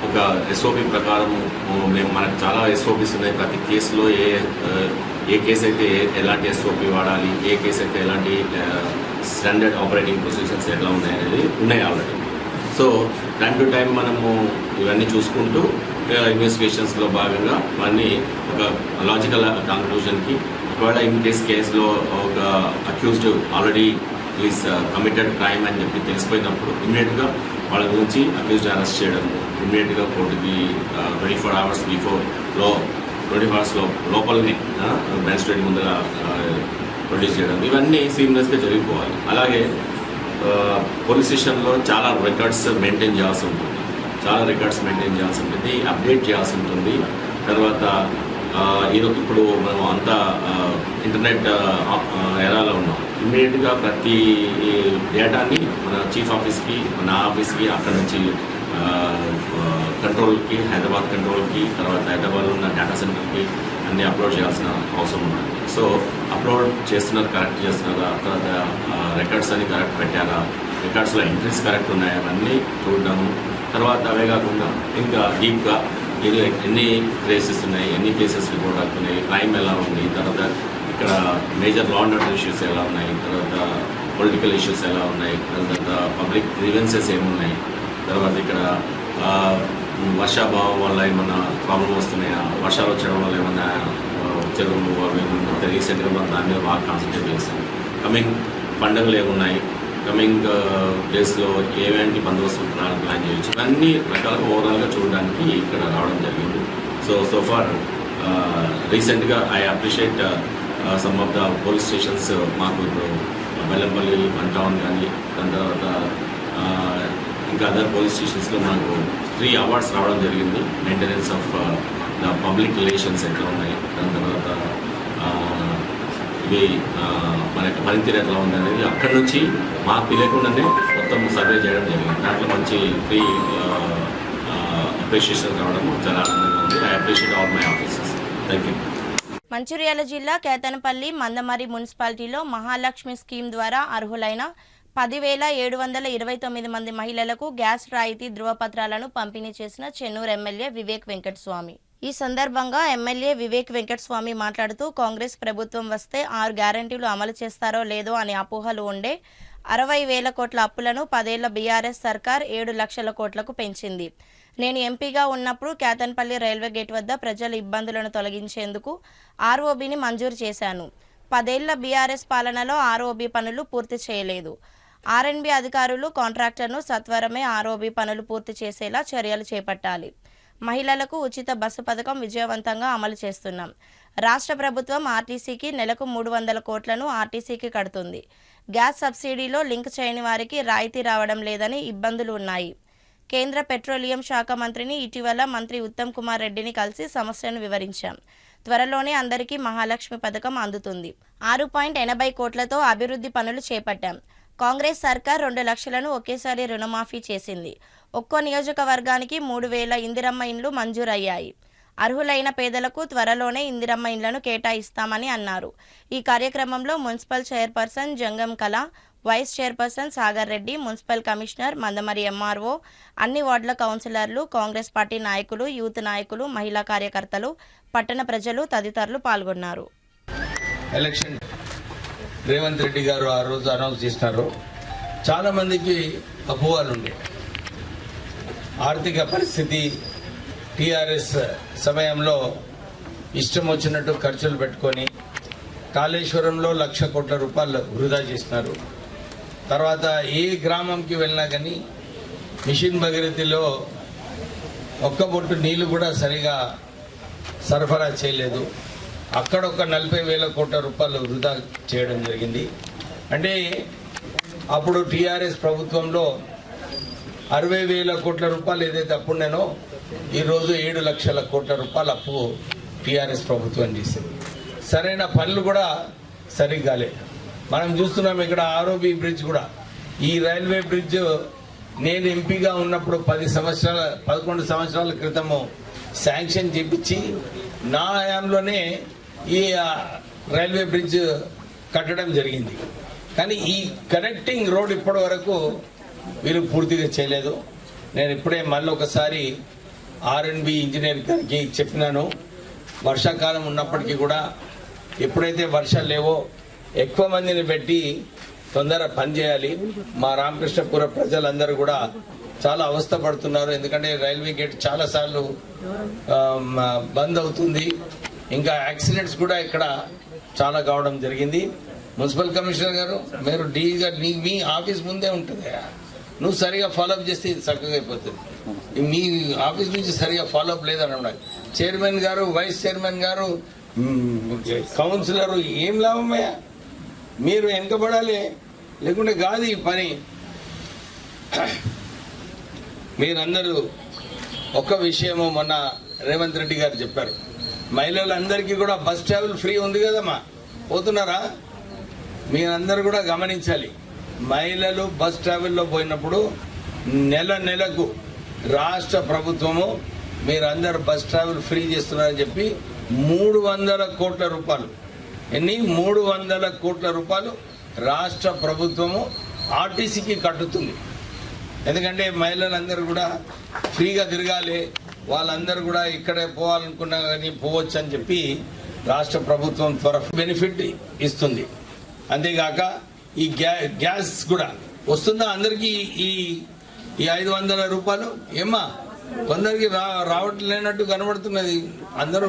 ఒక ఎస్ఓపి ప్రకారం మేము మనకు చాలా ఎస్ఓపిస్ ఉన్నాయి. ప్రతి కేసులో ఏ కేసు అయితే ఎలాంటి ఎస్ఓపి వాడాలి, ఏ కేసు అయితే ఎలాంటి స్టాండర్డ్ ఆపరేటింగ్ ప్రొసీజర్స్ ఎలా ఉన్నాయి అనేది ఉన్నాయి already. So time to time మనము ఇవన్నీ చూసుకుంటూ ఇన్వెస్టిగేషన్స్లో భాగంగా అవన్నీ ఒక లాజికల్ కంక్లూజన్కి, ఒకవేళ ఇన్ కేసులో ఒక accused already is committed crime అని చెప్పి తెలిసిపోయినప్పుడు ఇమ్మీడియట్గా వాళ్ళ గురించి అక్యూజ్డ్ అరెస్ట్ చేయడం, ఇమ్మీడియట్గా కోర్టుకి 24 hours బిఫోర్ 24 hours లోపలనే మ్యాజిస్ట్రేట్ ముందుగా ప్రొడ్యూస్ చేయడం, ఇవన్నీ సీమ్లెస్గా జరిగిపోవాలి. అలాగే పోలీస్ స్టేషన్లో చాలా రికార్డ్స్ మెయింటైన్ చేయాల్సి ఉంటుంది, అప్డేట్ చేయాల్సి ఉంటుంది. తర్వాత ఇప్పుడు మనం అంతా ఇంటర్నెట్ ఎరాలో ఉన్నాం. ఇమ్మీడియట్గా ప్రతి డేటాని మన చీఫ్ ఆఫీస్కి, నా ఆఫీస్కి, అక్కడ నుంచి కంట్రోల్కి, హైదరాబాద్ కంట్రోల్కి, తర్వాత హైదరాబాద్లో ఉన్న డేటా సెంటర్కి అన్నీ అప్లోడ్ చేయాల్సిన అవసరం ఉంది. సో అప్లోడ్ చేస్తున్నారు, కరెక్ట్ చేస్తున్నారా, తర్వాత రికార్డ్స్ అన్ని కరెక్ట్ పెట్టారా, రికార్డ్స్లో ఎంట్రీస్ కరెక్ట్ ఉన్నాయా, అవన్నీ చూడడము. తర్వాత అవే కాకుండా ఇంకా డీప్గా ఎన్ని కేసెస్ ఉన్నాయి, ఎన్ని కేసెస్ రిపోర్ట్ అవుతున్నాయి, క్రైమ్ ఎలా ఉంది, తర్వాత ఇక్కడ major law and order issues ఎలా ఉన్నాయి, తర్వాత పొలిటికల్ ఇష్యూస్ ఎలా ఉన్నాయి, తర్వాత పబ్లిక్ గ్రీవెన్సెస్ ఏమున్నాయి, తర్వాత ఇక్కడ వర్షాభావం వల్ల ఏమన్నా ప్రాబ్లం వస్తున్నాయా, వర్షాలు వచ్చడం వల్ల ఏమన్నా చెరువులు అవి రీసెంట్గా మనం దాని మీద బాగా కాన్సన్ట్రేట్ చేస్తాం. కమింగ్ పండుగలు ఏమున్నాయి, కమింగ్ డేస్లో ఏవేంటి బందోబస్తు ప్లాన్ చేయొచ్చు, అన్ని రకాలుగా ఓవరాల్గా చూడడానికి ఇక్కడ రావడం జరిగింది. సో ఫార్ రీసెంట్గా I appreciate some of the police stations. మాకు ఇప్పుడు బెల్లంపల్లి, వన్ టౌన్ కానీ, దాని తర్వాత ఇంకా అదర్ పోలీస్ స్టేషన్స్లో మనకు 3 అవార్డ్స్ రావడం జరిగింది. Maintenance of the public relations ఎట్లా ఉన్నాయి, దాని తర్వాత ఇవి మనకి పనితీరు ఎట్లా ఉంది అనేది అక్కడి నుంచి మాకు తెలియకుండానే మొత్తం సర్వే చేయడం జరిగింది. దాంట్లో మంచి 3 అప్రిషియేషన్ రావడం చాలా ఆనందంగా ఉంది. I appreciate all my officers. Thank you. Mancherial జిల్లా కేతనపల్లి మందమరి మున్సిపాలిటీలో మహాలక్ష్మి స్కీమ్ ద్వారా అర్హులైన 10,729 మంది మహిళలకు గ్యాస్ రాయితీ ధృవపత్రాలను పంపిణీ చేసిన చెన్నూరు ఎమ్మెల్యే వివేక్ వెంకటస్వామి. ఈ సందర్భంగా ఎమ్మెల్యే వివేక్ వెంకటస్వామి మాట్లాడుతూ కాంగ్రెస్ ప్రభుత్వం వస్తే 6 గ్యారంటీలు అమలు చేస్తారో లేదో అనే అపోహలు ఉండే 60,000 కోట్ల అప్పులను 10 ఏళ్ల బీఆర్ఎస్ సర్కార్ 7 లక్షల కోట్లకు పెంచింది. నేను ఎంపీగా ఉన్నప్పుడు కేతన్పల్లి రైల్వే గేట్ వద్ద ప్రజల ఇబ్బందులను తొలగించేందుకు ఆర్ఓబీని మంజూరు చేశాను. 10 ఏళ్ల బీఆర్ఎస్ పాలనలో ఆర్ఓబీ పనులు పూర్తి చేయలేదు. ఆర్ఎన్బి అధికారులు కాంట్రాక్టర్ను సత్వరమే ఆర్ఓబీ పనులు పూర్తి చేసేలా చర్యలు చేపట్టాలి. మహిళలకు ఉచిత బస్సు పథకం విజయవంతంగా అమలు చేస్తున్నాం. రాష్ట్ర ప్రభుత్వం ఆర్టీసీకి నెలకు 300 కోట్లను ఆర్టీసీకి కడుతుంది. గ్యాస్ సబ్సిడీలో లింక్ చేయని వారికి రాయితీ రావడం లేదని ఇబ్బందులు ఉన్నాయి. కేంద్ర పెట్రోలియం శాఖ మంత్రిని ఇటీవల మంత్రి ఉత్తమ్ కుమార్ రెడ్డిని కలిసి సమస్యను వివరించాం. త్వరలోనే అందరికీ మహాలక్ష్మి పథకం అందుతుంది. 6.80 కోట్లతో అభివృద్ధి పనులు చేపట్టాం. కాంగ్రెస్ సర్కార్ 2 లక్షలను ఒకేసారి రుణమాఫీ చేసింది. ఒక్కో నియోజకవర్గానికి 3,000 ఇందిరమ్మ ఇండ్లు మంజూరయ్యాయి. అర్హులైన పేదలకు త్వరలోనే ఇందిరమ్మ ఇండ్లను కేటాయిస్తామని అన్నారు. ఈ కార్యక్రమంలో municipal chairperson Jangam Kala, vice chairperson Sagar Reddy, municipal commissioner, Mandamarri MRO, అన్ని వార్డుల కౌన్సిలర్లు, కాంగ్రెస్ పార్టీ నాయకులు, యూత్ నాయకులు, మహిళా కార్యకర్తలు, పట్టణ ప్రజలు తదితరులు పాల్గొన్నారు. ఎలక్షన్ రేవంత్ రెడ్డి గారు ఆ రోజు అనౌన్స్ చేసినారు. చాలామందికి అపోహలు ఉండే ఆర్థిక పరిస్థితి టీఆర్ఎస్ సమయంలో ఇష్టం వచ్చినట్టు ఖర్చులు పెట్టుకొని కాళేశ్వరంలో 1,00,000 కోట్ల రూపాయలు వృధా చేసినారు. తర్వాత ఏ గ్రామంకి వెళ్ళినా కానీ మిషన్ భగీరథలో ఒక్క బొట్టు నీళ్లు కూడా సరిగా సరఫరా చేయలేదు. అక్కడ ఒక 40,000 కోట్ల రూపాయలు వృధా చేయడం జరిగింది. అంటే అప్పుడు టీఆర్ఎస్ ప్రభుత్వంలో 60,000 కోట్ల రూపాయలు ఏదైతే అప్పుడునేనో ఈరోజు 7 లక్షల కోట్ల రూపాయల అప్పు టీఆర్ఎస్ ప్రభుత్వం చేసింది. సరైన పనులు కూడా సరిగ్గా లేదు. మనం చూస్తున్నాం ఇక్కడ ఆర్ఓబీ బ్రిడ్జ్ కూడా, ఈ రైల్వే బ్రిడ్జ్ నేను ఎంపీగా ఉన్నప్పుడు 11 సంవత్సరాల క్రితము శాంక్షన్ చేపించి నా హయాంలోనే ఈ రైల్వే బ్రిడ్జ్ కట్టడం జరిగింది. కానీ ఈ కనెక్టింగ్ రోడ్ ఇప్పటి వరకు వీరు పూర్తిగా చేయలేదు. నేను ఇప్పుడే మళ్ళీ ఒకసారి R&B ఇంజనీర్ గారికి చెప్పినాను, వర్షాకాలం ఉన్నప్పటికీ కూడా ఎప్పుడైతే వర్షాలు లేవో ఎక్కువ మందిని పెట్టి తొందర పనిచేయాలి. మా రామకృష్ణపుర ప్రజలందరూ కూడా చాలా అవస్థపడుతున్నారు, ఎందుకంటే రైల్వే గేట్ చాలాసార్లు బంద్ అవుతుంది. ఇంకా యాక్సిడెంట్స్ కూడా ఇక్కడ చాలా కావడం జరిగింది. మున్సిపల్ కమిషనర్ గారు, మీరు డీగా మీ ఆఫీస్ ముందే ఉంటుంది, నువ్వు సరిగా ఫాలోఅప్ చేస్తే ఇది చక్కగా అయిపోతుంది. మీ ఆఫీస్ నుంచి సరిగా ఫాలోఅప్ లేదని ఉండాలి. చైర్మన్ గారు, వైస్ చైర్మన్ గారు, కౌన్సిలరు, ఏం లాభమయ్యా? మీరు వెనకబడాలి, లేకుంటే కాదు ఈ పని. మీరందరూ ఒక విషయము మొన్న రేవంత్ రెడ్డి గారు చెప్పారు, మహిళలందరికీ కూడా బస్ ట్రావెల్ ఫ్రీ ఉంది కదమ్మా, పోతున్నారా? మీరందరూ కూడా గమనించాలి, మహిళలు బస్ ట్రావెల్లో పోయినప్పుడు నెలకు రాష్ట్ర ప్రభుత్వము మీరందరూ బస్ ట్రావెల్ ఫ్రీ చేస్తున్నారని చెప్పి 300 కోట్ల రూపాయలు, 300 కోట్ల రూపాయలు రాష్ట్ర ప్రభుత్వము ఆర్టీసీకి కట్టుతుంది. ఎందుకంటే మహిళలందరూ కూడా ఫ్రీగా తిరగాలి, వాళ్ళందరూ కూడా ఇక్కడే పోవాలనుకున్నా కానీ పోవచ్చు అని చెప్పి రాష్ట్ర ప్రభుత్వం బెనిఫిట్ ఇస్తుంది. అంతేగాక ఈ గ్యాస్ కూడా వస్తుందా అందరికీ? ఈ 500 రూపాయలు ఏమ్మా కొందరికి రావట్లేనట్టు కనబడుతున్నది, అందరూ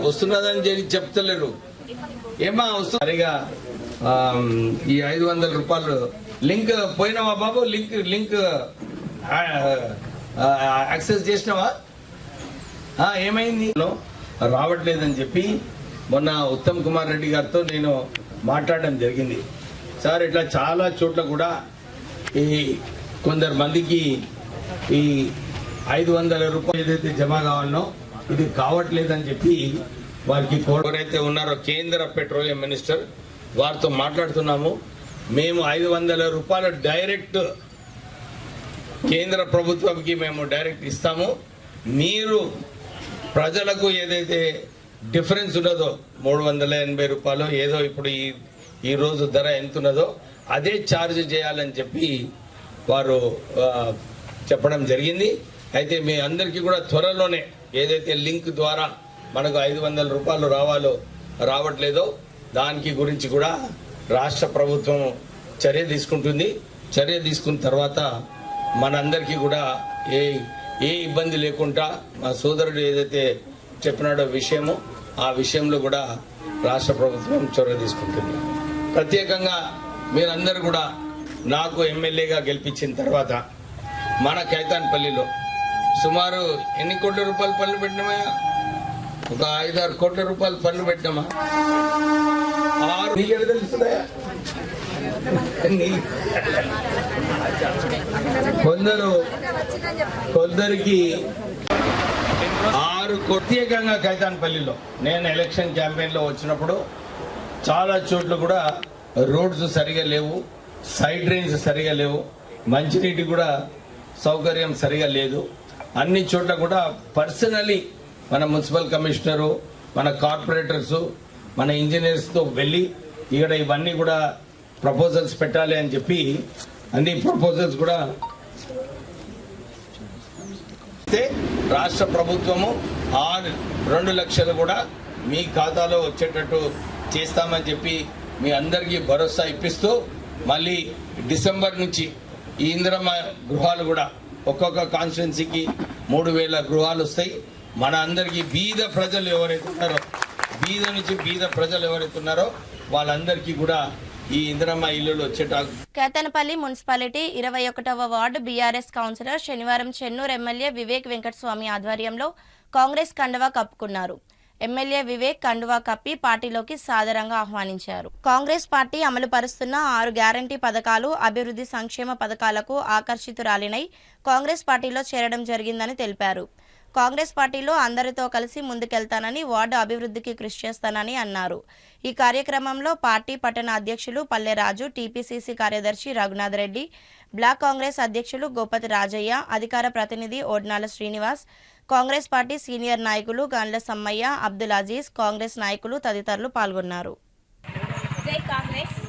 వస్తున్నదని చెప్పి చెప్తలేరు. ఏమ్మా వస్తుంది సరిగా ఈ 500 రూపాయలు లింక్ పోయినావా బాబు? లింక్ యాక్సెస్ చేసినావా? ఏమైంది? రావట్లేదని చెప్పి మొన్న ఉత్తమ్ కుమార్ రెడ్డి గారితో నేను మాట్లాడడం జరిగింది. సార్, ఇట్లా చాలా చోట్ల కూడా ఈ కొందరు మందికి ఈ 500 రూపాయలు ఏదైతే జమ కావాలనో ఇది కావట్లేదని చెప్పి వారికి ఎవరైతే ఉన్నారో కేంద్ర పెట్రోలియం మినిస్టర్ వారితో మాట్లాడుతున్నాము. మేము 500 రూపాయలు డైరెక్ట్ కేంద్ర ప్రభుత్వంకి మేము డైరెక్ట్ ఇస్తాము. మీరు ప్రజలకు ఏదైతే డిఫరెన్స్ ఉన్నదో 380 రూపాయలు ఏదో ఇప్పుడు ఈ రోజు ధర ఎంత ఉన్నదో అదే ఛార్జ్ చేయాలని చెప్పి వారు చెప్పడం జరిగింది. అయితే మీ అందరికీ కూడా త్వరలోనే ఏదైతే లింక్ ద్వారా మనకు 500 రూపాయలు రావట్లేదో దానికి గురించి కూడా రాష్ట్ర ప్రభుత్వం చర్య తీసుకుంటుంది. చర్య తీసుకున్న తర్వాత మనందరికీ కూడా ఏ ఇబ్బంది లేకుండా మా సోదరుడు ఏదైతే చెప్పినాడో విషయము ఆ విషయంలో కూడా రాష్ట్ర ప్రభుత్వం చొరవ తీసుకుంటుంది. ప్రత్యేకంగా మీరందరూ కూడా నాకు ఎమ్మెల్యేగా గెలిపించిన తర్వాత మన కైతాన్పల్లిలో సుమారు ఎన్ని కోట్ల రూపాయలు పనులు పెట్టినామా? ఒక 5-6 కోట్ల రూపాయలు పనులు పెట్టినామా? 6 తెలుస్తున్నాయా? కొందరికి 6 ప్రత్యేకంగా కైతాన్పల్లిలో నేను ఎలక్షన్ క్యాంపెయిన్లో వచ్చినప్పుడు చాలా చోట్ల కూడా రోడ్స్ సరిగా లేవు, సైడ్ డ్రైన్స్ సరిగా లేవు, మంచినీటి కూడా సౌకర్యం సరిగా లేదు. అన్ని చోట్ల కూడా పర్సనలీ మన మున్సిపల్ కమిషనరు, మన కార్పొరేటర్సు, మన ఇంజనీర్స్తో వెళ్ళి ఇక్కడ ఇవన్నీ కూడా ప్రపోజల్స్ పెట్టాలి అని చెప్పి అన్ని ప్రపోజల్స్ కూడా రాష్ట్ర ప్రభుత్వము 2 లక్షలు కూడా మీ ఖాతాలో వచ్చేటట్టు చేస్తామని చెప్పి మీ అందరికీ భరోసా ఇప్పిస్తూ మళ్ళీ డిసెంబర్ నుంచి ఈ ఇందిరమ్మ గృహాలు కూడా ఒక్కొక్క కాన్స్టిట్యున్సీకి 3000 గృహాలు వస్తాయి. మన అందరికీ బీద ప్రజలు ఎవరైతే ఉన్నారో వాళ్ళందరికీ కూడా ఈ ఇందిరమ్మ ఇల్లులు వచ్చేట. కేతనపల్లి మున్సిపాలిటీ 21వ వార్డు బీఆర్ఎస్ కౌన్సిలర్ శనివారం చెన్నూరు ఎమ్మెల్యే వివేక్ వెంకటస్వామి ఆధ్వర్యంలో కాంగ్రెస్ కండువా కప్పుకున్నారు. ఎమ్మెల్యే వివేక్ కండువా కప్పి పార్టీలోకి సాదరంగా ఆహ్వానించారు. కాంగ్రెస్ పార్టీ అమలు పరుస్తున్న 6 గ్యారంటీ పథకాలు, అభివృద్ధి సంక్షేమ పథకాలకు ఆకర్షితురాలినై కాంగ్రెస్ పార్టీలో చేరడం జరిగిందని తెలిపారు. కాంగ్రెస్ పార్టీలో అందరితో కలిసి ముందుకెళ్తానని, వార్డు అభివృద్ధికి కృషి చేస్తానని అన్నారు. ఈ కార్యక్రమంలో పార్టీ పట్టణ అధ్యక్షులు పల్లెరాజు, టీపీసీసీ కార్యదర్శి రఘునాథ్ రెడ్డి, బ్లాక్ కాంగ్రెస్ అధ్యక్షులు గోపతి రాజయ్య, అధికార ప్రతినిధి ఓడ్నాల శ్రీనివాస్, కాంగ్రెస్ పార్టీ సీనియర్ నాయకులు గండ్ల సమ్మయ్య, అబ్దుల్ అజీజ్, కాంగ్రెస్ నాయకులు తదితరులు పాల్గొన్నారు. జై కాంగ్రెస్.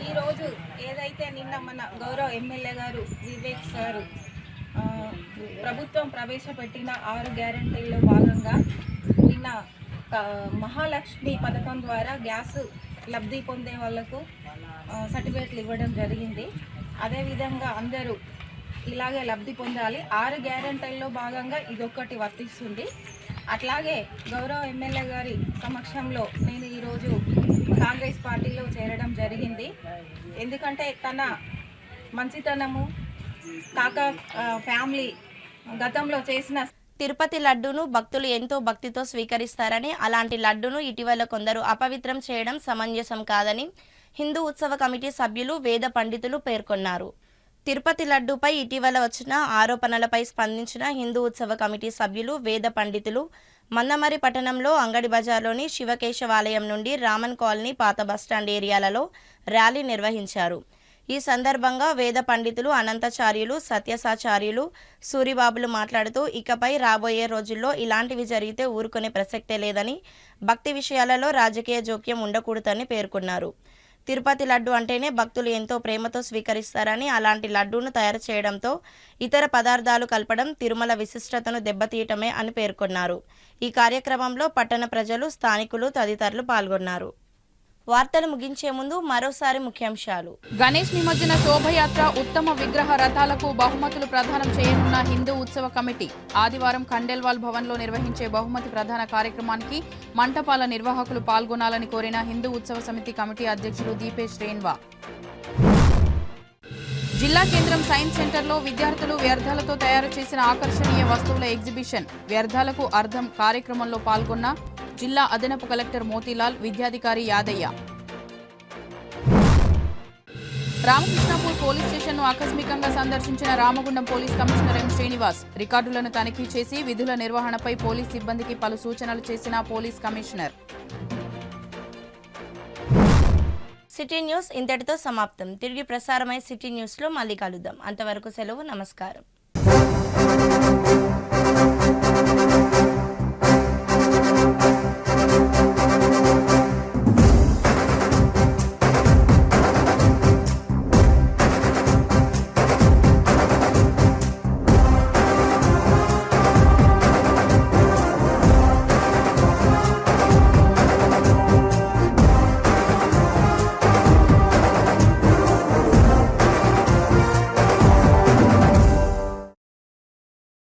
ఈరోజు ఏదైతే నిన్న మన గౌరవ ఎమ్మెల్యే గారు వివేక్ సారు ప్రభుత్వం ప్రవేశపెట్టిన 6 గ్యారెంటీల్లో భాగంగా నిన్న మహాలక్ష్మి పథకం ద్వారా గ్యాస్ లబ్ధి పొందే వాళ్లకు సర్టిఫికేట్లు ఇవ్వడం జరిగింది. అదేవిధంగా అందరూ ఇలాగే లబ్ధి పొందాలి. 6 గ్యారెంటీల్లో భాగంగా ఇదొక్కటి వర్తిస్తుంది. అట్లాగే గౌరవ ఎమ్మెల్యే గారి సమక్షంలో నేను ఈరోజు కాంగ్రెస్ పార్టీలో చేరడం జరిగింది. ఎందుకంటే తన మంచితనము కాక ఫ్యామిలీ గతంలో చేసిన తిరుపతి లడ్డూను భక్తులు ఎంతో భక్తితో స్వీకరిస్తారని, అలాంటి లడ్డూను ఇటీవల కొందరు అపవిత్రం చేయడం సమంజసం కాదని హిందూ ఉత్సవ కమిటీ సభ్యులు వేద పండితులు పేర్కొన్నారు. తిరుపతి లడ్డూపై ఇటీవల వచ్చిన ఆరోపణలపై స్పందించిన హిందూ ఉత్సవ కమిటీ సభ్యులు వేద పండితులు మందమరి పట్టణంలో అంగడి బజార్లోని శివకేశవాలయం నుండి రామన్ కాలనీ పాత బస్టాండ్ ఏరియాలలో ర్యాలీ నిర్వహించారు. ఈ సందర్భంగా వేద పండితులు అనంతాచార్యులు, సత్యసాచార్యులు, సూరిబాబులు మాట్లాడుతూ ఇకపై రాబోయే రోజుల్లో ఇలాంటివి జరిగితే ఊరుకునే ప్రసక్తే లేదని, భక్తి విషయాలలో రాజకీయ జోక్యం ఉండకూడదని పేర్కొన్నారు. తిరుపతి లడ్డు అంటేనే భక్తులు ఎంతో ప్రేమతో స్వీకరిస్తారని, అలాంటి లడ్డూను తయారు చేయడంతో ఇతర పదార్థాలు కలపడం తిరుమల విశిష్టతను దెబ్బతీయటమే అని పేర్కొన్నారు. ఈ కార్యక్రమంలో పట్టణ ప్రజలు, స్థానికులు తదితరులు పాల్గొన్నారు. వార్తలు ముగించే ముందు మరోసారి ముఖ్యాంశాలు. గణేష్ నిమజ్జన శోభయాత్ర, ఉత్తమ విగ్రహ రథాలకు బహుమతులు ప్రదానం చేయనున్న హిందూ ఉత్సవ కమిటీ. ఆదివారం ఖండేల్వాల్ భవన్లో నిర్వహించే బహుమతి ప్రదాన కార్యక్రమానికి మంటపాల నిర్వాహకులు పాల్గొనాలని కోరిన హిందూ ఉత్సవ సమితి కమిటీ అధ్యక్షులు దీపేష్ రేన్వా. జిల్లా కేంద్రం సైన్స్ సెంటర్లో విద్యార్థులు వ్యర్థాలతో తయారు చేసిన ఆకర్షణీయ వస్తువుల ఎగ్జిబిషన్. వ్యర్థాలకు అర్థం కార్యక్రమంలో పాల్గొన్న జిల్లా అదనపు కలెక్టర్ మోతీలాల్, విద్యాధికారి యాదయ్య. రామకృష్ణాపూర్ పోలీస్ స్టేషన్ను ఆకస్మికంగా సందర్శించిన Ramagundam police commissioner M Srinivas. రికార్డులను తనిఖీ చేసి విధుల నిర్వహణపై పోలీస్ సిబ్బందికి పలు సూచనలు చేసిన పోలీస్ కమిషనర్. సిటీ న్యూస్ ఇంతటితో సమాప్తం. తిరిగి ప్రసారమై సిటీ న్యూస్లో మళ్ళీ కలుద్దాం. అంతవరకు సెలవు. నమస్కారం.